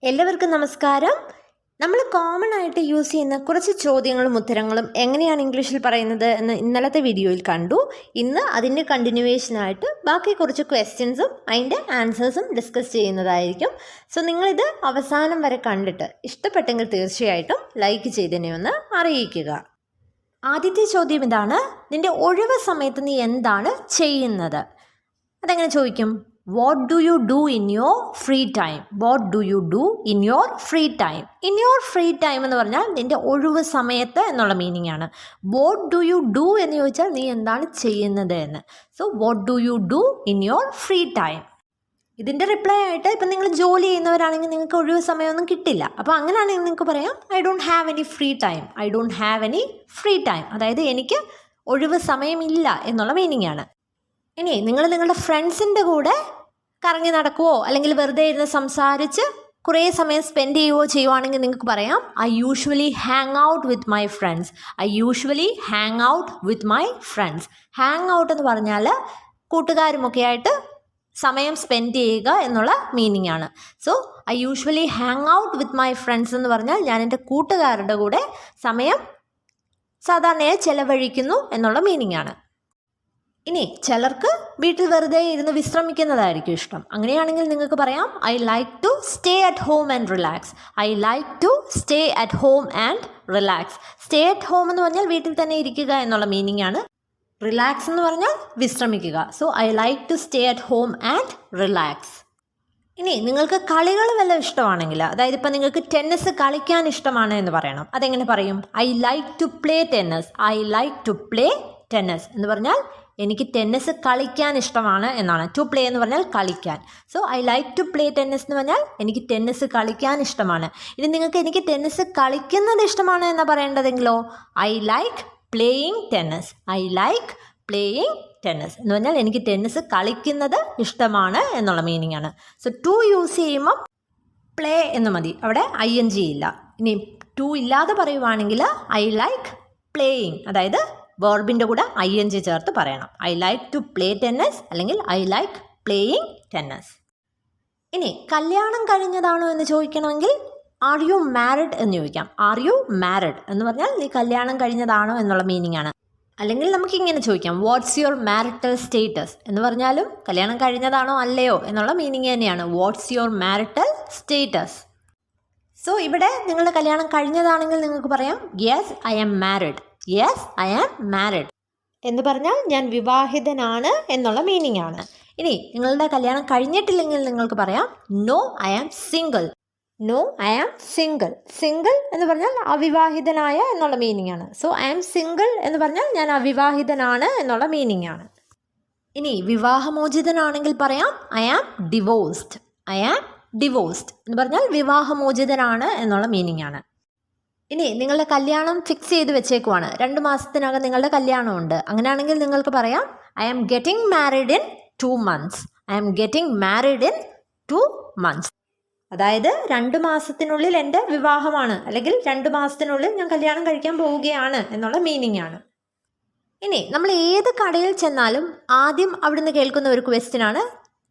എല്ലാവർക്കും നമസ്കാരം. നമ്മൾ കോമൺ ആയിട്ട് യൂസ് ചെയ്യുന്ന കുറച്ച് ചോദ്യങ്ങളും ഉത്തരങ്ങളും എങ്ങനെയാണ് ഇംഗ്ലീഷിൽ പറയുന്നത് എന്ന് ഇന്നലത്തെ വീഡിയോയിൽ കണ്ടു. ഇന്ന് അതിൻ്റെ കണ്ടിന്യൂവേഷനായിട്ട് ബാക്കി കുറച്ച് ക്വസ്റ്റ്യൻസും അതിൻ്റെ ആൻസേഴ്സും ഡിസ്കസ് ചെയ്യുന്നതായിരിക്കും. സോ നിങ്ങളിത് അവസാനം വരെ കണ്ടിട്ട് ഇഷ്ടപ്പെട്ടെങ്കിൽ തീർച്ചയായിട്ടും ലൈക്ക് ചെയ്തതിനെ ഒന്ന് അറിയിക്കുക. ആദ്യത്തെ ചോദ്യം ഇതാണ്: നിൻ്റെ ഒഴിവ് സമയത്ത് നീ എന്താണ് ചെയ്യുന്നത്? അതെങ്ങനെ ചോദിക്കും? What do you do in your free time? What do you do in your free time? In your free time എന്ന് പറഞ്ഞാൽ നിൻ്റെ ഒഴിവ് സമയത്ത് എന്നുള്ള മീനിങ് ആണ്. What do you do എന്ന് ചോദിച്ചാൽ നീ എന്താണ് ചെയ്യുന്നത് എന്ന്. So what do you do in your free time? ഇതിൻ്റെ റിപ്ലൈ ആയിട്ട് ഇപ്പം നിങ്ങൾ ജോലി ചെയ്യുന്നവരാണെങ്കിൽ നിങ്ങൾക്ക് ഒഴിവ് സമയമൊന്നും കിട്ടില്ല. അപ്പോൾ അങ്ങനെയാണെങ്കിൽ നിങ്ങൾക്ക് പറയാം I don't have any free time. I don't have any free time. അതായത് എനിക്ക് ഒഴിവ് സമയമില്ല എന്നുള്ള മീനിങ് ആണ്. ഇനി നിങ്ങൾ നിങ്ങളുടെ ഫ്രണ്ട്സിൻ്റെ കൂടെ കറങ്ങി നടക്കുവോ അല്ലെങ്കിൽ വെറുതെ ഇരുന്ന് സംസാരിച്ച് കുറേ സമയം സ്പെൻഡ് ചെയ്യുവാണെങ്കിൽ നിങ്ങൾക്ക് പറയാം I usually hang out with my friends. I usually hang out with my friends. Hang out എന്ന് പറഞ്ഞാൽ കൂട്ടുകാരുമൊക്കെ ആയിട്ട് സമയം സ്പെൻഡ് ചെയ്യുക എന്നുള്ള മീനിങ് ആണ്. So I usually hang out with my friends എന്ന് പറഞ്ഞാൽ ഞാൻ എൻ്റെ കൂട്ടുകാരുടെ കൂടെ സമയം സാധാരണയായി ചെലവഴിക്കുന്നു എന്നുള്ള മീനിങ് ആണ്. ഇനി ചിലർക്ക് വീട്ടിൽ വെറുതെ ഇരുന്ന് വിശ്രമിക്കുന്നതായിരിക്കും ഇഷ്ടം. അങ്ങനെയാണെങ്കിൽ നിങ്ങൾക്ക് പറയാം I like to stay at home and relax. I like to stay at home and relax. Stay at home എന്ന് പറഞ്ഞാൽ വീട്ടിൽ തന്നെ ഇരിക്കുക എന്നുള്ള മീനിങ് ആണ്. റിലാക്സ് എന്ന് പറഞ്ഞാൽ വിശ്രമിക്കുക. So I like to stay at home and relax. ഇനി നിങ്ങൾക്ക് കളികൾ വല്ല ഇഷ്ടമാണെങ്കിൽ, അതായത് ഇപ്പം നിങ്ങൾക്ക് ടെന്നീസ് കളിക്കാൻ ഇഷ്ടമാണ് എന്ന് പറയണം. അതെങ്ങനെ പറയും? I like to play tennis. I like to play tennis എന്ന് പറഞ്ഞാൽ എനിക്ക് ടെന്നീസ് കളിക്കാൻ ഇഷ്ടമാണ് എന്നാണ്. ടു പ്ലേ എന്ന് പറഞ്ഞാൽ കളിക്കാൻ. So I like to play tennis എന്ന് പറഞ്ഞാൽ എനിക്ക് ടെന്നീസ് കളിക്കാൻ ഇഷ്ടമാണ്. ഇനി നിങ്ങൾക്ക് എനിക്ക് ടെന്നീസ് കളിക്കുന്നത് ഇഷ്ടമാണ് എന്നാണ് പറയേണ്ടതെങ്കിലോ I like playing tennis. I like playing tennis എന്ന് പറഞ്ഞാൽ എനിക്ക് ടെന്നീസ് കളിക്കുന്നത് ഇഷ്ടമാണ് എന്നുള്ള മീനിങ് ആണ്. സോ ടു യൂസ് ചെയ്യുമ്പം പ്ലേ എന്ന് മതി, അവിടെ ING ഇല്ല. ഇനി ടു ഇല്ലാതെ പറയുവാണെങ്കിൽ ഐ ലൈക്ക് പ്ലേയിങ്, അതായത് വേർബിൻ്റെ കൂടെ ING ചേർത്ത് പറയണം. I like to play tennis അല്ലെങ്കിൽ ഐ ലൈക്ക് പ്ലേയിങ് ടെന്നീസ്. ഇനി കല്യാണം കഴിഞ്ഞതാണോ എന്ന് ചോദിക്കണമെങ്കിൽ ആർ യു മാരിഡ് എന്ന് ചോദിക്കാം. ആർ യു മാരിഡ് എന്ന് പറഞ്ഞാൽ നീ കല്യാണം കഴിഞ്ഞതാണോ എന്നുള്ള മീനിങ് ആണ്. അല്ലെങ്കിൽ നമുക്കിങ്ങനെ ചോദിക്കാം വാട്ട്സ് യുവർ മാരിറ്റൽ സ്റ്റേറ്റസ് എന്ന് പറഞ്ഞാലും കല്യാണം കഴിഞ്ഞതാണോ അല്ലയോ എന്നുള്ള മീനിങ് തന്നെയാണ്. What's your marital status. So ഇവിടെ നിങ്ങളുടെ കല്യാണം കഴിഞ്ഞതാണെങ്കിൽ നിങ്ങൾക്ക് പറയാം yes I am married. Yes I am married എന്ന് പറഞ്ഞാൽ ഞാൻ വിവാഹിതനാണ് എന്നുള്ള മീനിങ് ആണ്. ഇനി നിങ്ങളുടെ കല്യാണം കഴിഞ്ഞിട്ടില്ലെങ്കിൽ നിങ്ങൾക്ക് പറയാം no I am single. No I am single. Single എന്ന് പറഞ്ഞാൽ അവിവാഹിതനായ എന്നുള്ള മീനിങ് ആണ്. സോ ഐ ആം സിംഗിൾ എന്ന് പറഞ്ഞാൽ ഞാൻ അവിവാഹിതനാണ് എന്നുള്ള മീനിങ് ആണ്. ഇനി വിവാഹമോചിതനാണെങ്കിൽ പറയാം I am divorced. I am divorced എന്ന് പറഞ്ഞാൽ വിവാഹമോചിതനാണ് എന്നുള്ള മീനിങ് ആണ്. ഇനി നിങ്ങളുടെ കല്യാണം ഫിക്സ് ചെയ്ത് വെച്ചേക്കുവാണ്, 2 മാസത്തിനകം നിങ്ങളുടെ കല്യാണമുണ്ട്. അങ്ങനെയാണെങ്കിൽ നിങ്ങൾക്ക് പറയാം I am getting married in 2 months. I am getting married in 2 months. അതായത് 2 മാസത്തിനുള്ളിൽ എൻ്റെ വിവാഹമാണ്, അല്ലെങ്കിൽ 2 മാസത്തിനുള്ളിൽ ഞാൻ കല്യാണം കഴിക്കാൻ പോവുകയാണ് എന്നുള്ള മീനിങ് ആണ്. ഇനി നമ്മൾ ഏത് കടയിൽ ചെന്നാലും ആദ്യം അവിടുന്ന് കേൾക്കുന്ന ഒരു ക്വസ്റ്റ്യനാണ്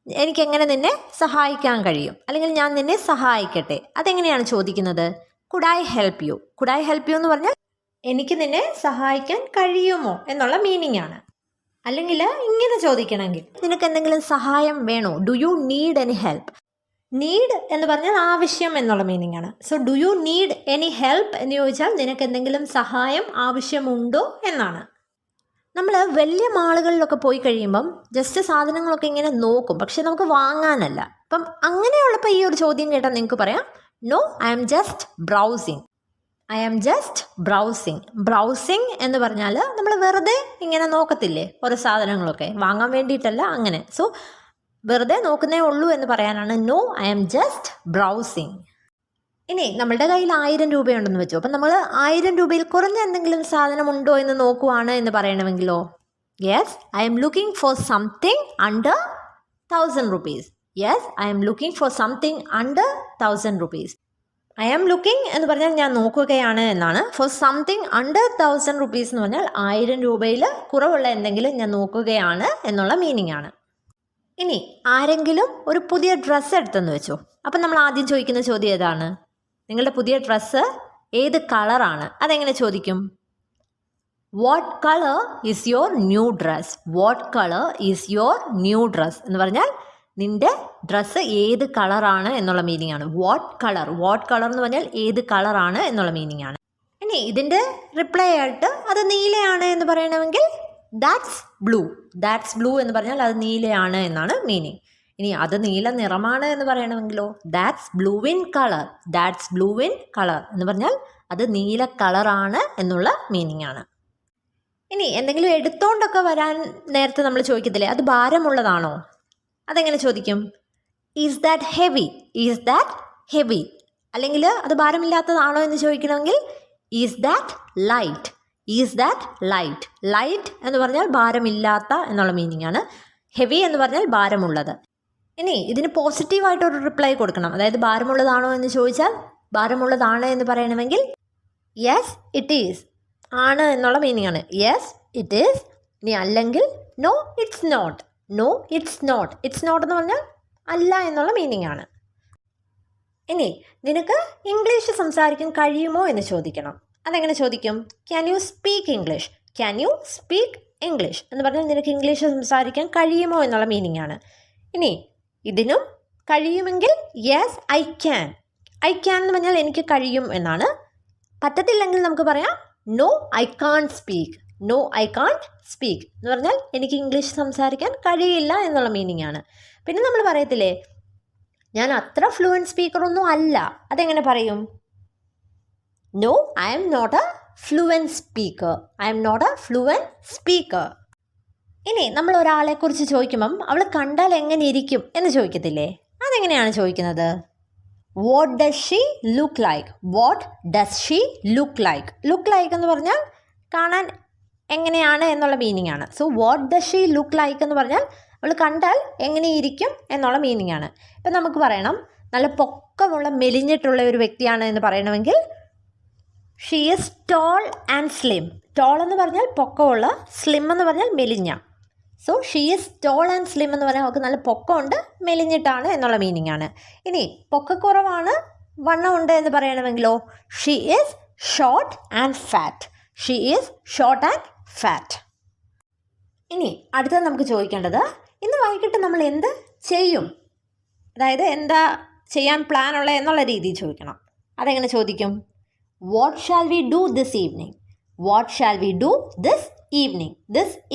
എനിക്കെങ്ങനെ നിന്നെ സഹായിക്കാൻ കഴിയും, അല്ലെങ്കിൽ ഞാൻ നിന്നെ സഹായിക്കട്ടെ. അതെങ്ങനെയാണ് ചോദിക്കുന്നത്? Could I help you. Could I help you എന്ന് പറഞ്ഞാൽ എനിക്ക് നിന്നെ സഹായിക്കാൻ കഴിയുമോ എന്നുള്ള മീനിങ് ആണ്. അല്ലെങ്കിൽ ഇങ്ങനെ ചോദിക്കണമെങ്കിൽ നിനക്ക് എന്തെങ്കിലും സഹായം വേണോ? Do you need any help. Need എന്ന് പറഞ്ഞാൽ ആവശ്യം എന്നുള്ള മീനിങ് ആണ്. So do you need any help എന്ന് ചോദിച്ചാൽ നിനക്ക് എന്തെങ്കിലും സഹായം ആവശ്യമുണ്ടോ എന്നാണ്. നമ്മൾ വലിയ മാളുകളിലൊക്കെ പോയി കഴിയുമ്പം ജസ്റ്റ് സാധനങ്ങളൊക്കെ ഇങ്ങനെ നോക്കും, പക്ഷെ നമുക്ക് വാങ്ങാനല്ല. അപ്പം അങ്ങനെയുള്ളപ്പോൾ ഈ ഒരു ചോദ്യം കേട്ടാൽ നിങ്ങൾക്ക് പറയാം no I am just browsing. I am just browsing. Browsing എന്ന് പറഞ്ഞാൽ നമ്മൾ വെറുതെ ഇങ്ങനെ നോക്കത്തില്ലേ ഓരോ സാധനങ്ങളൊക്കെ, വാങ്ങാൻ വേണ്ടിയിട്ടല്ല, അങ്ങനെ. സോ വെറുതെ നോക്കുന്നേ ഉള്ളൂ എന്ന് പറയാനാണ് no I am just browsing. ഇനി നമ്മളുടെ കയ്യിൽ 1000 രൂപയുണ്ടെന്ന് വെച്ചു. അപ്പം നമ്മൾ 1000 രൂപയിൽ കുറഞ്ഞ എന്തെങ്കിലും സാധനം ഉണ്ടോ എന്ന് നോക്കുവാണ് എന്ന് പറയണമെങ്കിലോ yes I am looking for something under 1000 rupees. Yes I am looking for something under 1000 rupees. I am looking എന്ന് പറഞ്ഞാൽ ഞാൻ നോക്കുകയാണ് എന്നാണ്. ഫോർ സംതിങ് അണ്ടർ 1000 rupees എന്ന് പറഞ്ഞാൽ 1000 രൂപയിൽ കുറവുള്ള എന്തെങ്കിലും ഞാൻ നോക്കുകയാണ് എന്നുള്ള മീനിങ് ആണ്. ഇനി ആരെങ്കിലും ഒരു പുതിയ ഡ്രസ്സ് എടുത്തെന്ന് വെച്ചോ. അപ്പം നമ്മൾ ആദ്യം ചോദിക്കുന്ന ചോദ്യം ഏതാണ്? നിങ്ങളുടെ പുതിയ ഡ്രസ്സ് ഏത് കളറാണ്? അതെങ്ങനെ ചോദിക്കും? What colour is your new dress? What colour is your new dress എന്ന് പറഞ്ഞാൽ നിൻ്റെ ഡ്രസ്സ് ഏത് കളറാണ് എന്നുള്ള മീനിങ് ആണ്. വാട്ട് കളർ എന്ന് പറഞ്ഞാൽ ഏത് കളറാണ് എന്നുള്ള മീനിങ് ആണ്. ഇനി ഇതിൻ്റെ റിപ്ലൈ ആയിട്ട് അത് നീലയാണ് എന്ന് പറയണമെങ്കിൽ ദാറ്റ്സ് ബ്ലൂ എന്ന് പറഞ്ഞാൽ അത് നീലയാണ് എന്നാണ് മീനിങ്. ഇനി അത് നീല നിറമാണ് എന്ന് പറയണമെങ്കിലോ ദാറ്റ്സ് ബ്ലൂ ഇൻ കളർ എന്ന് പറഞ്ഞാൽ അത് നീല കളറാണ് എന്നുള്ള മീനിങ് ആണ്. ഇനി എന്തെങ്കിലും എടുത്തോണ്ടൊക്കെ വരാൻ നേരത്തെ നമ്മൾ ചോദിക്കത്തില്ലേ, അത് ഭാരമുള്ളതാണോ? അതെങ്ങനെ ചോദിക്കും? ഈസ് ദാറ്റ് ഹെവി അല്ലെങ്കിൽ അത് ഭാരമില്ലാത്തതാണോ എന്ന് ചോദിക്കണമെങ്കിൽ ഈസ് ദാറ്റ് ലൈറ്റ് എന്ന് പറഞ്ഞാൽ ഭാരമില്ലാത്ത എന്നുള്ള മീനിങ് ആണ്. ഹെവി എന്ന് പറഞ്ഞാൽ ഭാരമുള്ളത്. ഇനി ഇതിന് പോസിറ്റീവായിട്ടൊരു റിപ്ലൈ കൊടുക്കണം. അതായത് ഭാരമുള്ളതാണോ എന്ന് ചോദിച്ചാൽ ഭാരമുള്ളതാണ് എന്ന് പറയണമെങ്കിൽ യെസ് ഇറ്റ് ഈസ്, ആണ് എന്നുള്ള മീനിങ് ആണ്. Yes it is. ഇനി അല്ലെങ്കിൽ നോ ഇറ്റ്സ് നോട്ട് എന്ന് പറഞ്ഞാൽ അല്ല എന്നുള്ള മീനിങ് ആണ്. ഇനി നിനക്ക് ഇംഗ്ലീഷ് സംസാരിക്കാൻ കഴിയുമോ എന്ന് ചോദിക്കണം. അതെങ്ങനെ ചോദിക്കും? ക്യാൻ യു സ്പീക്ക് ഇംഗ്ലീഷ് എന്ന് പറഞ്ഞാൽ നിനക്ക് ഇംഗ്ലീഷ് സംസാരിക്കാൻ കഴിയുമോ എന്നുള്ള മീനിങ് ആണ്. ഇനി ഇതിനും കഴിയുമെങ്കിൽ യെസ് ഐ ക്യാൻ എന്ന് പറഞ്ഞാൽ എനിക്ക് കഴിയും എന്നാണ്. പറ്റത്തില്ലെങ്കിൽ നമുക്ക് പറയാം നോ ഐ കാൺട്ട് സ്പീക്ക് എന്ന് പറഞ്ഞാൽ എനിക്ക് ഇംഗ്ലീഷ് സംസാരിക്കാൻ കഴിയില്ല എന്നുള്ള മീനിങ് ആണ്. പിന്നെ നമ്മൾ പറയത്തില്ലേ ഞാൻ അത്ര ഫ്ലുവൻറ്റ് സ്പീക്കറൊന്നും അല്ല, അതെങ്ങനെ പറയും? No I am not a fluent speaker. ഇനി നമ്മൾ ഒരാളെക്കുറിച്ച് ചോദിക്കുമ്പം അവൾ കണ്ടാൽ എങ്ങനെ ഇരിക്കും എന്ന് ചോദിക്കത്തില്ലേ, അതെങ്ങനെയാണ് ചോദിക്കുന്നത്? What does she look like എന്ന് പറഞ്ഞാൽ കാണാൻ എങ്ങനെയാണ് എന്നുള്ള മീനിങ് ആണ്. So what does she look like എന്ന് പറഞ്ഞാൽ അവൾ കണ്ടാൽ എങ്ങനെയിരിക്കും എന്നുള്ള മീനിങ് ആണ്. ഇപ്പം നമുക്ക് പറയണം നല്ല പൊക്കമുള്ള മെലിഞ്ഞിട്ടുള്ള ഒരു വ്യക്തിയാണ് എന്ന് പറയണമെങ്കിൽ she is tall and slim. Tall എന്ന് പറഞ്ഞാൽ പൊക്കമുള്ള, സ്ലിം എന്ന് പറഞ്ഞാൽ മെലിഞ്ഞ. So she is tall and slim എന്ന് പറഞ്ഞാൽ അവൾക്ക് നല്ല പൊക്കമുണ്ട്, മെലിഞ്ഞിട്ടാണ് എന്നുള്ള മീനിങ് ആണ്. ഇനി പൊക്കക്കുറവാണ്, വണ്ണമുണ്ട് എന്ന് പറയണമെങ്കിലോ she is short and fat. ഇനി അടുത്തത് നമുക്ക് ചോദിക്കേണ്ടത് ഇന്ന് വൈകിട്ട് നമ്മൾ എന്ത് ചെയ്യും, അതായത് എന്താ ചെയ്യാൻ പ്ലാൻ ഉള്ളത് എന്നുള്ള രീതിയിൽ ചോദിക്കണം. അതെങ്ങനെ ചോദിക്കും? What shall we do this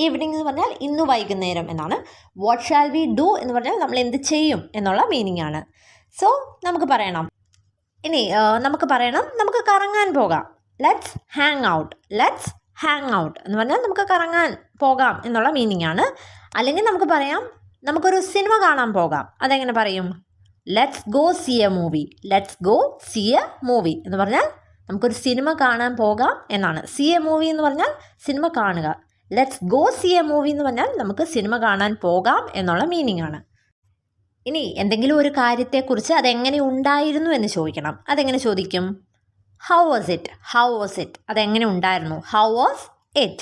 evening എന്ന് പറഞ്ഞാൽ ഇന്ന് വൈകുന്നേരം എന്നാണ്. വാട്ട് ഷാൽ വി ഡു എന്ന് പറഞ്ഞാൽ നമ്മൾ എന്ത് ചെയ്യും എന്നുള്ള മീനിങ് ആണ്. സോ നമുക്ക് പറയണം നമുക്ക് കറങ്ങാൻ പോകാം. ലെറ്റ്സ് ഹാങ് ഔട്ട് എന്ന് പറഞ്ഞാൽ നമുക്ക് കറങ്ങാൻ പോകാം എന്നുള്ള മീനിങ് ആണ്. അല്ലെങ്കിൽ നമുക്ക് പറയാം നമുക്കൊരു സിനിമ കാണാൻ പോകാം. അതെങ്ങനെ പറയും? Let's go see a movie എന്ന് പറഞ്ഞാൽ നമുക്കൊരു സിനിമ കാണാൻ പോകാം എന്നാണ്. സീ എ മൂവി എന്ന് പറഞ്ഞാൽ സിനിമ കാണുക. Let's go see a movie എന്ന് പറഞ്ഞാൽ നമുക്ക് സിനിമ കാണാൻ പോകാം എന്നുള്ള മീനിങ് ആണ്. ഇനി എന്തെങ്കിലും ഒരു കാര്യത്തെക്കുറിച്ച് അതെങ്ങനെ ഉണ്ടായിരുന്നു എന്ന് ചോദിക്കണം. അതെങ്ങനെ ചോദിക്കും? ഹൗ വാസ് ഇറ്റ് അതെങ്ങനെ ഉണ്ടായിരുന്നു? How was it.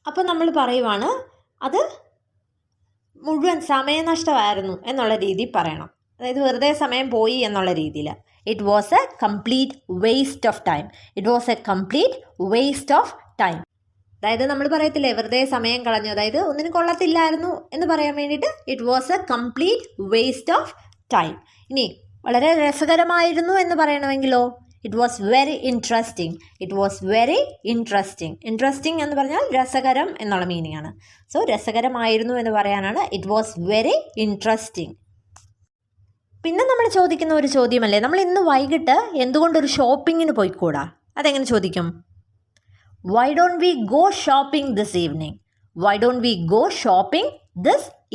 അപ്പോൾ നമ്മൾ പറയുവാണ് അത് മുഴുവൻ സമയനഷ്ടമായിരുന്നു എന്നുള്ള രീതിയിൽ പറയണം. അതായത് വെറുതെ സമയം പോയി എന്നുള്ള രീതിയിൽ. It was A complete waste of time. അതായത് നമ്മൾ പറയത്തില്ലേ വെറുതെ സമയം കളഞ്ഞു, അതായത് ഒന്നിനും കൊള്ളത്തില്ലായിരുന്നു എന്ന് പറയാൻ വേണ്ടിയിട്ട് it was A complete waste of time. ഇനി വളരെ രസകരമായിരുന്നു എന്ന് പറയണമെങ്കിലോ ഇറ്റ് വാസ് വെരി ഇൻട്രസ്റ്റിംഗ് എന്ന് പറഞ്ഞാൽ രസകരം എന്നുള്ള മീനിങ് ആണ്. സോ രസകരമായിരുന്നു എന്ന് പറയാനാണ് ഇറ്റ് വാസ് വെരി ഇൻട്രസ്റ്റിംഗ്. പിന്നെ നമ്മൾ ചോദിക്കുന്ന ഒരു ചോദ്യമല്ലേ, നമ്മൾ ഇന്ന് വൈകിട്ട് എന്തുകൊണ്ടൊരു ഷോപ്പിങ്ങിന് പോയിക്കൂടാ? അതെങ്ങനെ ചോദിക്കും? Why don't we go shopping this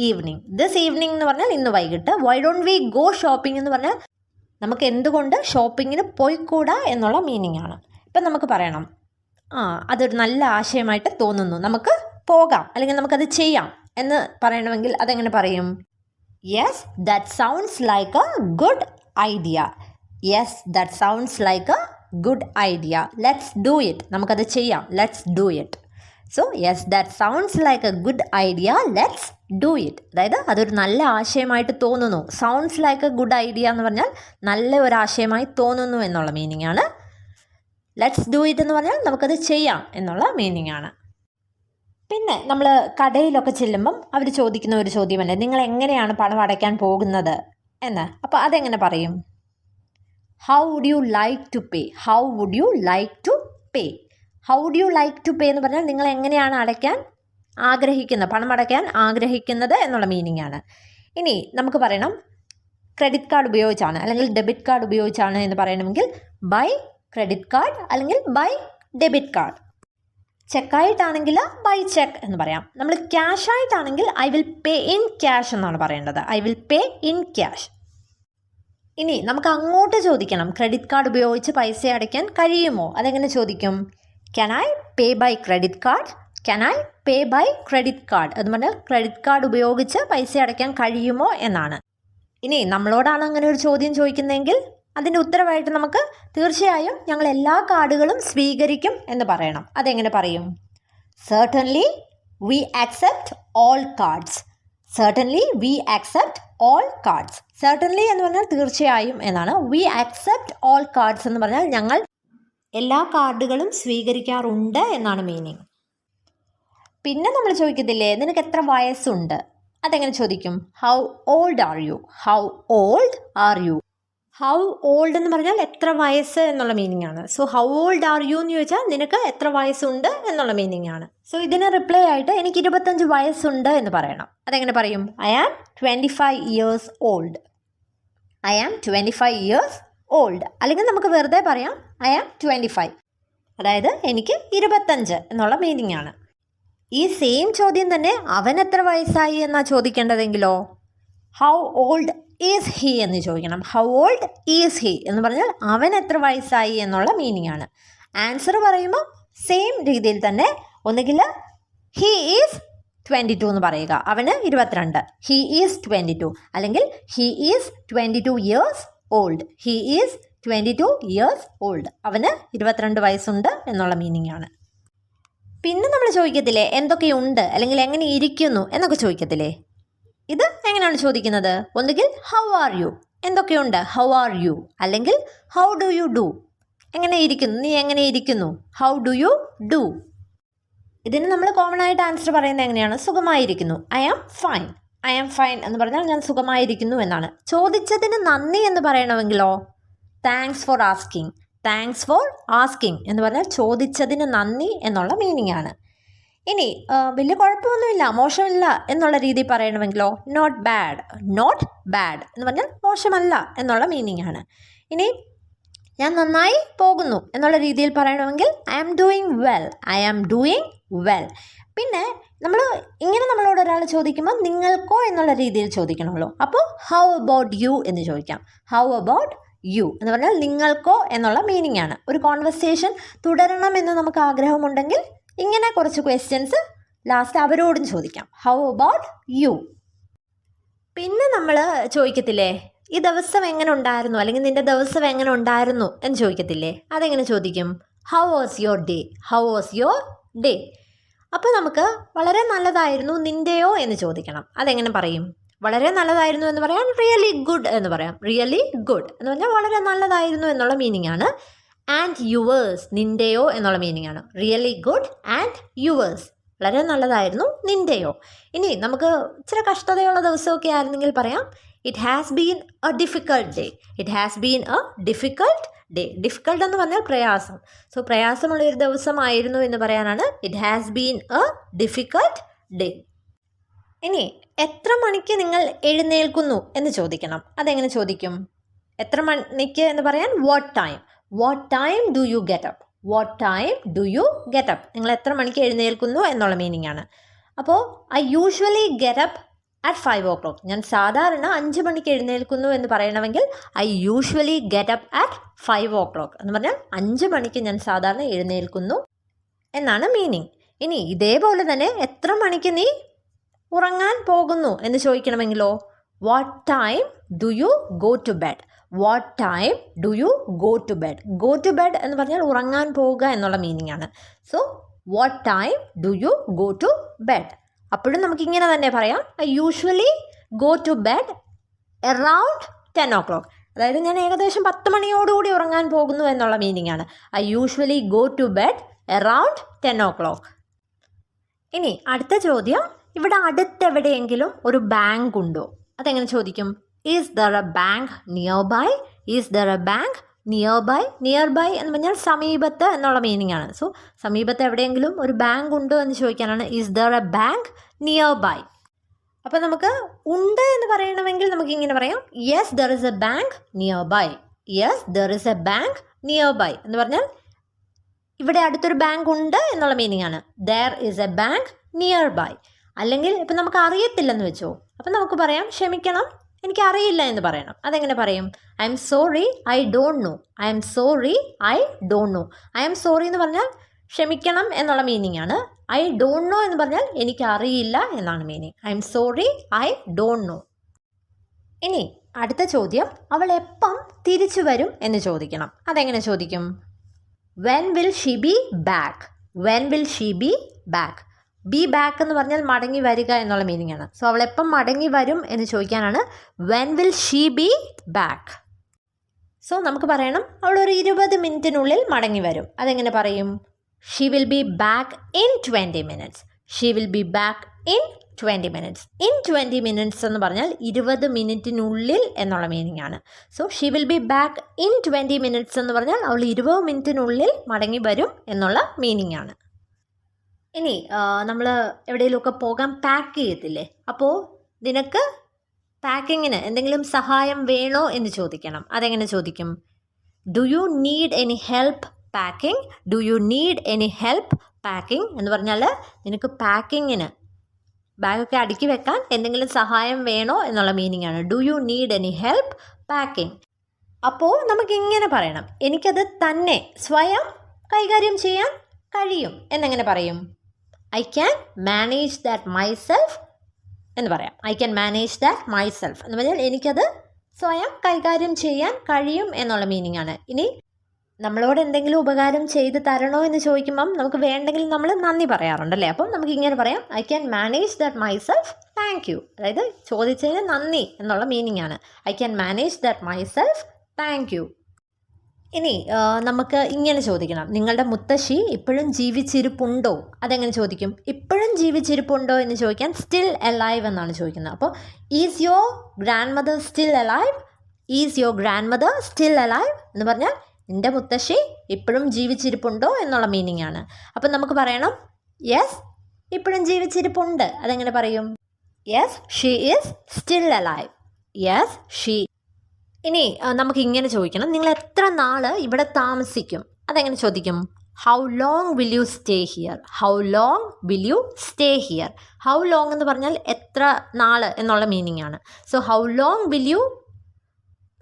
evening എന്ന് പറഞ്ഞാൽ ഇന്ന് വൈകിട്ട്. Why don't we go shopping എന്ന് പറഞ്ഞാൽ നമുക്ക് എന്തുകൊണ്ട് ഷോപ്പിങ്ങിന് പോയിക്കൂടാ എന്നുള്ള മീനിങ് ആണ്. ഇപ്പം നമുക്ക് പറയണം അതൊരു നല്ല ആശയമായിട്ട് തോന്നുന്നു, നമുക്ക് പോകാം അല്ലെങ്കിൽ നമുക്കത് ചെയ്യാം എന്ന് പറയണമെങ്കിൽ അതെങ്ങനെ പറയും? Yes that sounds like A good idea let's do it. നമുക്കത് ചെയ്യാം, let's do it. So yes that sounds like A good idea, let's do it. അതായത് അതൊരു നല്ല ആശയമായിട്ട് തോന്നുന്നു. Sounds like A good idea എന്ന് പറഞ്ഞാൽ നല്ല ഒരു ആശയമായി തോന്നുന്നു എന്നുള്ള മീനിങ് ആണ്. ലെറ്റ്സ് ഡു ഇറ്റ് എന്ന് പറഞ്ഞാൽ നമുക്കത് ചെയ്യാം എന്നുള്ള മീനിങ് ആണ്. പിന്നെ നമ്മൾ കടയിലൊക്കെ ചെല്ലുമ്പം അവർ ചോദിക്കുന്ന ഒരു ചോദ്യമല്ലേ, നിങ്ങൾ എങ്ങനെയാണ് പണം അടയ്ക്കാൻ പോകുന്നത് എന്ന്. അപ്പോൾ അതെങ്ങനെ പറയും? How would you like to pay? How would you like to pay? How would you like to pay എന്ന് പറഞ്ഞാൽ നിങ്ങൾ എങ്ങനെയാണ് അടയ്ക്കാൻ ആഗ്രഹിക്കുന്നത്, പണം അടയ്ക്കാൻ ആഗ്രഹിക്കുന്നത് എന്നുള്ള മീനിങ് ആണ്. ഇനി നമുക്ക് പറയണം ക്രെഡിറ്റ് കാർഡ് ഉപയോഗിച്ചാണ് അല്ലെങ്കിൽ ഡെബിറ്റ് കാർഡ് ഉപയോഗിച്ചാണ് എന്ന് പറയണമെങ്കിൽ ബൈ ക്രെഡിറ്റ് കാർഡ് അല്ലെങ്കിൽ ബൈ ഡെബിറ്റ് കാർഡ്. ചെക്കായിട്ടാണെങ്കിൽ ബൈ ചെക്ക് എന്ന് പറയാം. നമ്മൾ ക്യാഷ് ആയിട്ടാണെങ്കിൽ I will pay in cash എന്നാണ് പറയേണ്ടത്. I will pay in cash. ഇനി നമുക്ക് അങ്ങോട്ട് ചോദിക്കണം, ക്രെഡിറ്റ് കാർഡ് ഉപയോഗിച്ച് പൈസ അടയ്ക്കാൻ കഴിയുമോ? അതെങ്ങനെ ചോദിക്കും? Can I pay by credit card? Can I pay by credit card എന്ന് പറഞ്ഞാൽ ക്രെഡിറ്റ് കാർഡ് ഉപയോഗിച്ച് പൈസ അടയ്ക്കാൻ കഴിയുമോ എന്നാണ്. ഇനി നമ്മളോടാണ് അങ്ങനെ ഒരു ചോദ്യം ചോദിക്കുന്നതെങ്കിൽ അതിൻ്റെ ഉത്തരവായിട്ട് നമുക്ക് തീർച്ചയായും ഞങ്ങൾ എല്ലാ കാർഡുകളും സ്വീകരിക്കും എന്ന് പറയണം. അതെങ്ങനെ പറയും? Certainly V accept all cards. Certainly V accept all cards. Certainly എന്ന് പറഞ്ഞാൽ തീർച്ചയായും എന്നാണ്. വി ആക്സെപ്റ്റ് ഓൾ കാർഡ്സ് എന്ന് പറഞ്ഞാൽ ഞങ്ങൾ എല്ലാ കാർഡുകളും സ്വീകരിക്കാറുണ്ട് എന്നാണ് മീനിങ്. പിന്നെ നമ്മൾ ചോദിക്കത്തില്ലേ, നിനക്ക് എത്ര വയസ്സുണ്ട്? അതെങ്ങനെ ചോദിക്കും? How old are you? How old are you? How old എന്ന് പറഞ്ഞാൽ എത്ര വയസ്സ് എന്നുള്ള മീനിങ് ആണ്. So how old are you എന്ന് ചോദിച്ചാൽ നിനക്ക് എത്ര വയസ്സുണ്ട് എന്നുള്ള മീനിങ് ആണ്. സോ ഇതിന് റിപ്ലൈ ആയിട്ട് എനിക്ക് 25 വയസ്സുണ്ട് എന്ന് പറയണം. അതെങ്ങനെ പറയും? I am 25 years old. I am 25 years old. അല്ലെങ്കിൽ നമുക്ക് വെറുതെ പറയാം ഐ ആം 25. അതായത് എനിക്ക് 25 എന്നുള്ള മീനിങ് ആണ്. ഈ സെയിം ചോദ്യം തന്നെ അവൻ എത്ര വയസ്സായി എന്നാണ് ചോദിക്കേണ്ടതെങ്കിലോ ഹൗ ഓൾഡ് ഈസ് ഹി എന്ന് ചോദിക്കണം. ഹൗ ഓൾഡ് ഈസ് ഹി എന്ന് പറഞ്ഞാൽ അവൻ എത്ര വയസ്സായി എന്നുള്ള മീനിങ് ആണ്. ആൻസർ പറയുമ്പോൾ സെയിം രീതിയിൽ തന്നെ ഒന്നുകിൽ ഹി ഈസ് 22 എന്ന് പറയുക, അവന് 22, ഹി ഈസ് 22, അല്ലെങ്കിൽ he is 22 years old. He is 22 years old. അവന് 22 വയസ്സുണ്ട് എന്നുള്ള മീനിങ് ആണ്. പിന്നെ നമ്മൾ ചോദിക്കത്തില്ലേ എന്തൊക്കെയുണ്ട് അല്ലെങ്കിൽ എങ്ങനെ ഇരിക്കുന്നു എന്നൊക്കെ ചോദിക്കത്തില്ലേ? ഇത് എങ്ങനെയാണ് ചോദിക്കുന്നത്? ഒന്നുകിൽ ഹൗ ആർ യു, എന്തൊക്കെയുണ്ട്, ഹൗ ആർ യു, അല്ലെങ്കിൽ ഹൗ ഡു യു ഡു, എങ്ങനെ ഇരിക്കുന്നു, നീ എങ്ങനെ ഇരിക്കുന്നു, ഹൗ ഡു യു ഡു. ഇതിന് നമ്മൾ കോമൺ ആയിട്ട് ആൻസർ പറയുന്നത് എങ്ങനെയാണ്? സുഖമായിരിക്കുന്നു, I am fine. I am fine എന്ന് പറഞ്ഞാൽ ഞാൻ സുഖമായിരിക്കുന്നു എന്നാണ്. ചോദിച്ചതിന് നന്ദി എന്ന് പറയണമെങ്കിലോ thanks for asking. Thanks for asking എന്ന് പറഞ്ഞാൽ ചോദിച്ചതിന് നന്ദി എന്നുള്ള മീനിങ് ആണ്. ഇനി വലിയ കുഴപ്പമൊന്നുമില്ല, മോശമില്ല എന്നുള്ള രീതിയിൽ പറയണമെങ്കിലോ നോട്ട് ബാഡ്. നോട്ട് ബാഡ് എന്ന് പറഞ്ഞാൽ മോശമല്ല എന്നുള്ള മീനിങ് ആണ്. ഇനി ഞാൻ നന്നായി പോകുന്നു എന്നുള്ള രീതിയിൽ പറയണമെങ്കിൽ I am doing well. I am doing well. പിന്നെ നമ്മളോട് ഒരാൾ ചോദിക്കുമ്പോൾ നിങ്ങൾക്കോ എന്നുള്ള രീതിയിൽ ചോദിക്കണമല്ലോ. അപ്പോൾ ഹൗ അബൌട്ട് യു എന്ന് ചോദിക്കാം. ഹൗ അബൌട്ട് യു എന്ന് പറഞ്ഞാൽ നിങ്ങൾക്കോ എന്നുള്ള മീനിങ് ആണ്. ഒരു കോൺവെർസേഷൻ തുടരണമെന്ന് നമുക്ക് ആഗ്രഹമുണ്ടെങ്കിൽ ഇങ്ങനെ കുറച്ച് ക്വസ്റ്റ്യൻസ് ലാസ്റ്റ് അവരോടും ചോദിക്കാം. How about you. പിന്നെ നമ്മൾ ചോദിക്കത്തില്ലേ ഈ ദിവസം എങ്ങനെ ഉണ്ടായിരുന്നു, അല്ലെങ്കിൽ നിൻ്റെ ദിവസം എങ്ങനെ ഉണ്ടായിരുന്നു എന്ന് ചോദിക്കത്തില്ലേ? അതെങ്ങനെ ചോദിക്കും? How was your day. How was your day. അപ്പോൾ നമുക്ക് വളരെ നല്ലതായിരുന്നു നിൻ്റെയോ എന്ന് ചോദിക്കണം. അതെങ്ങനെ പറയും? വളരെ നല്ലതായിരുന്നു എന്ന് പറയാൻ റിയലി ഗുഡ് എന്ന് പറയാം. റിയലി ഗുഡ് എന്ന് പറഞ്ഞാൽ വളരെ നല്ലതായിരുന്നു എന്നുള്ള മീനിങ് ആണ്. ആൻഡ് യുവേഴ്സ്, നിൻ്റെയോ എന്നുള്ള മീനിങ് ആണ്. റിയലി ഗുഡ് ആൻഡ് യുവേഴ്സ്, വളരെ നല്ലതായിരുന്നു നിൻ്റെയോ. ഇനി നമുക്ക് ഇച്ചിരി കഷ്ടതയുള്ള ദിവസമൊക്കെ ആയിരുന്നെങ്കിൽ പറയാം it has been A difficult day. It has been A difficult day. Difficult എന്ന് പറഞ്ഞാൽ പ്രയാസം. സോ പ്രയാസമുള്ളൊരു ദിവസമായിരുന്നു എന്ന് പറയാനാണ് it has been A difficult day. ഇനി എത്ര മണിക്ക് നിങ്ങൾ എഴുന്നേൽക്കുന്നു എന്ന് ചോദിക്കണം. അതെങ്ങനെ ചോദിക്കും? എത്ര മണിക്ക് എന്ന് പറയാൻ what time. What time do you get up. What time do you get up. നിങ്ങൾ എത്ര മണിക്ക് എഴുന്നേൽക്കുന്നു എന്നുള്ള മീനിങ് ആണ്. അപ്പോൾ I usually get up at 5 o'clock. ഞാൻ സാധാരണ 5 മണിക്ക് എഴുന്നേൽക്കുന്നു എന്ന് പറയണമെങ്കിൽ I usually get up at 5 o'clock എന്ന് പറഞ്ഞാൽ 5 മണിക്ക് ഞാൻ സാധാരണ എഴുന്നേൽക്കുന്നു എന്നാണ് മീനിങ്. ഇനി ഇതേപോലെ തന്നെ എത്ര മണിക്ക് നീ ഉറങ്ങാൻ പോകുന്നു എന്ന് ചോദിക്കണമെങ്കിലോ what time do you go to bed. What time do you go to bed. Go to bed എന്ന് പറഞ്ഞാൽ ഉറങ്ങാൻ പോവുക എന്നുള്ള മീനിങ് ആണ്. So what time do you go to bed? അപ്പോഴും നമുക്കിങ്ങനെ തന്നെ പറയാം, I usually go to bed around 10 o'clock. അതായത് ഞാൻ ഏകദേശം 10 മണിയോടുകൂടി ഉറങ്ങാൻ പോകുന്നു എന്നുള്ള മീനിങ് ആണ്. I usually go to bed around 10 o'clock. ഇനി അടുത്ത ചോദ്യം, ഇവിടെ അടുത്തെവിടെയെങ്കിലും ഒരു ബാങ്ക് ഉണ്ടോ? അതെങ്ങനെ ചോദിക്കും? Is there a bank nearby? Is there a bank nearby? Nearby എന്ന് പറഞ്ഞാൽ സമീപത്ത് എന്നുള്ള മീനിങ് ആണ്. സോ സമീപത്ത് എവിടെയെങ്കിലും ഒരു ബാങ്ക് ഉണ്ടോ എന്ന് ചോദിക്കാനാണ് is there a bank nearby. അപ്പോൾ നമുക്ക് ഉണ്ട് എന്ന് പറയണമെങ്കിൽ നമുക്ക് ഇങ്ങനെ പറയാം, yes there is a bank nearby. Yes there is a bank nearby എന്ന് പറഞ്ഞാൽ ഇവിടെ അടുത്തൊരു ബാങ്ക് ഉണ്ട് എന്നുള്ള മീനിങ് ആണ്. There is a bank nearby. അല്ലെങ്കിൽ ഇപ്പം നമുക്ക് അറിയത്തില്ലെന്ന് വെച്ചോ, അപ്പം നമുക്ക് പറയാം, ക്ഷമിക്കണം എനിക്കറിയില്ല എന്ന് പറയണം. അതെങ്ങനെ പറയും? I am sorry I don't know. I am sorry I don't know. I am sorry എന്ന് പറഞ്ഞാൽ ക്ഷമിക്കണം എന്നുള്ള മീനിങ് ആണ്. ഐ ഡോണ്ട് നോ എന്ന് പറഞ്ഞാൽ എനിക്കറിയില്ല എന്നാണ് meaning. I am sorry I don't know. ഇനി അടുത്ത ചോദ്യം, അവൾ എപ്പം തിരിച്ചു വരും എന്ന് ചോദിക്കണം. അതെങ്ങനെ ചോദിക്കും? When will she be back? When will she be back? Be back എന്ന് പറഞ്ഞാൽ മടങ്ങി വരിക എന്നുള്ള മീനിങ് ആണ്. സോ അവൾ എപ്പം മടങ്ങി വരും എന്ന് ചോദിക്കാനാണ് when will she be back. So നമുക്ക് പറയണം അവൾ ഒരു 20 മിനിറ്റിനുള്ളിൽ മടങ്ങി വരും. അതെങ്ങനെ പറയും? She will be back in 20 minutes. She will be back in 20 minutes. In 20 minutes എന്ന് പറഞ്ഞാൽ 20 മിനിറ്റിനുള്ളിൽ എന്നുള്ള മീനിങ് ആണ്. So she will be back in 20 minutes എന്ന് പറഞ്ഞാൽ അവൾ 20 മിനിറ്റിനുള്ളിൽ മടങ്ങി വരും എന്നുള്ള മീനിങ് ആണ്. ഇനി നമ്മൾ എവിടെയെങ്കിലുമൊക്കെ പോകാൻ പാക്ക് ചെയ്യത്തില്ലേ? അപ്പോൾ നിനക്ക് പാക്കിങ്ങിന് എന്തെങ്കിലും സഹായം വേണോ എന്ന് ചോദിക്കണം. അതെങ്ങനെ ചോദിക്കും? Do you need any help packing? Do you need any help packing എന്ന് പറഞ്ഞാൽ നിനക്ക് പാക്കിങ്ങിന് ബാഗൊക്കെ അടുക്കി വെക്കാൻ എന്തെങ്കിലും സഹായം വേണോ എന്നുള്ള മീനിങ് ആണ്. Do you need any help packing. അപ്പോൾ നമുക്കിങ്ങനെ പറയണം, എനിക്കത് തന്നെ സ്വയം കൈകാര്യം ചെയ്യാൻ കഴിയും എന്നെങ്ങനെ പറയും? I can manage that myself എന്ന് പറയാം. I can manage that myself എന്ന് പറഞ്ഞാൽ എനിക്കത് സ്വയം കൈകാര്യം ചെയ്യാൻ കഴിയും എന്നുള്ള മീനിങ് ആണ്. ഇനി നമ്മളോട് എന്തെങ്കിലും ഉപകാരം ചെയ്ത് തരണോ എന്ന് ചോദിക്കുമ്പം നമുക്ക് വേണ്ടെങ്കിൽ നമ്മൾ നന്ദി പറയാറുണ്ടല്ലേ. അപ്പം നമുക്ക് ഇങ്ങനെ പറയാം, I can manage that myself thank you. അതായത് ചോദിച്ചതിന് നന്ദി എന്നുള്ള മീനിങ് ആണ്. I can manage that myself thank you. ഇനി നമുക്ക് ഇങ്ങനെ ചോദിക്കണം, നിങ്ങളുടെ മുത്തശ്ശി ഇപ്പോഴും ജീവിച്ചിരിപ്പുണ്ടോ? അതെങ്ങനെ ചോദിക്കും? ഇപ്പോഴും ജീവിച്ചിരിപ്പുണ്ടോ എന്ന് ചോദിക്കാൻ സ്റ്റിൽ അലൈവ് എന്നാണ് ചോദിക്കുന്നത്. അപ്പോൾ is your grand mother still alive? Is your grand mother still alive എന്ന് പറഞ്ഞാൽ നിൻ്റെ മുത്തശ്ശി ഇപ്പോഴും ജീവിച്ചിരിപ്പുണ്ടോ എന്നുള്ള മീനിങ് ആണ്. അപ്പം നമുക്ക് പറയണം, യെസ് ഇപ്പോഴും ജീവിച്ചിരിപ്പുണ്ട്. അതെങ്ങനെ പറയും? Yes she is still alive. Yes she. ഇനി നമുക്ക് ഇങ്ങനെ ചോദിക്കണം, നിങ്ങൾ എത്ര നാൾ ഇവിടെ താമസിക്കും? അതെങ്ങനെ ചോദിക്കും? How long will you stay here? How long will you stay here? How long എന്ന് പറഞ്ഞാൽ എത്ര നാൾ എന്നുള്ള മീനിങ് ആണ്. So how long will you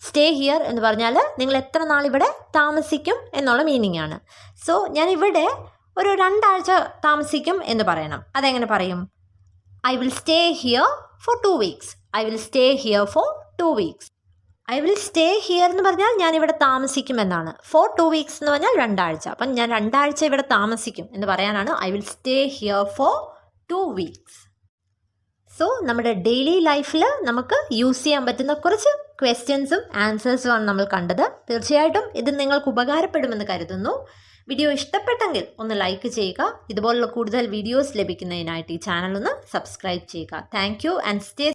stay here എന്ന് പറഞ്ഞാൽ നിങ്ങൾ എത്ര നാൾ ഇവിടെ താമസിക്കും എന്നുള്ള മീനിങ് ആണ്. സോ ഞാൻ ഇവിടെ ഒരു 2 ആഴ്ച താമസിക്കും എന്ന് പറയണം. അതെങ്ങനെ പറയും? I will stay here for 2 weeks. I will stay here for 2 weeks. I will stay here എന്ന് പറഞ്ഞാൽ ഞാനിവിടെ താമസിക്കുമെന്നാണ്. ഫോർ 2 weeks എന്ന് പറഞ്ഞാൽ 2 ആഴ്ച. അപ്പം ഞാൻ 2 ആഴ്ച ഇവിടെ താമസിക്കും എന്ന് പറയാനാണ് I will stay here for 2 weeks. So നമ്മുടെ ഡെയിലി ലൈഫിൽ നമുക്ക് യൂസ് ചെയ്യാൻ പറ്റുന്ന കുറച്ച് ക്വസ്റ്റ്യൻസും ആൻസേഴ്സുമാണ് നമ്മൾ കണ്ടത്. തീർച്ചയായിട്ടും ഇത് നിങ്ങൾക്ക് ഉപകാരപ്പെടുമെന്ന് കരുതുന്നു. വീഡിയോ ഇഷ്ടപ്പെട്ടെങ്കിൽ ഒന്ന് ലൈക്ക് ചെയ്യുക. ഇതുപോലുള്ള കൂടുതൽ വീഡിയോസ് ലഭിക്കുന്നതിനായിട്ട് ഈ ചാനൽ ഒന്ന് സബ്സ്ക്രൈബ് ചെയ്യുക. Thank you and stay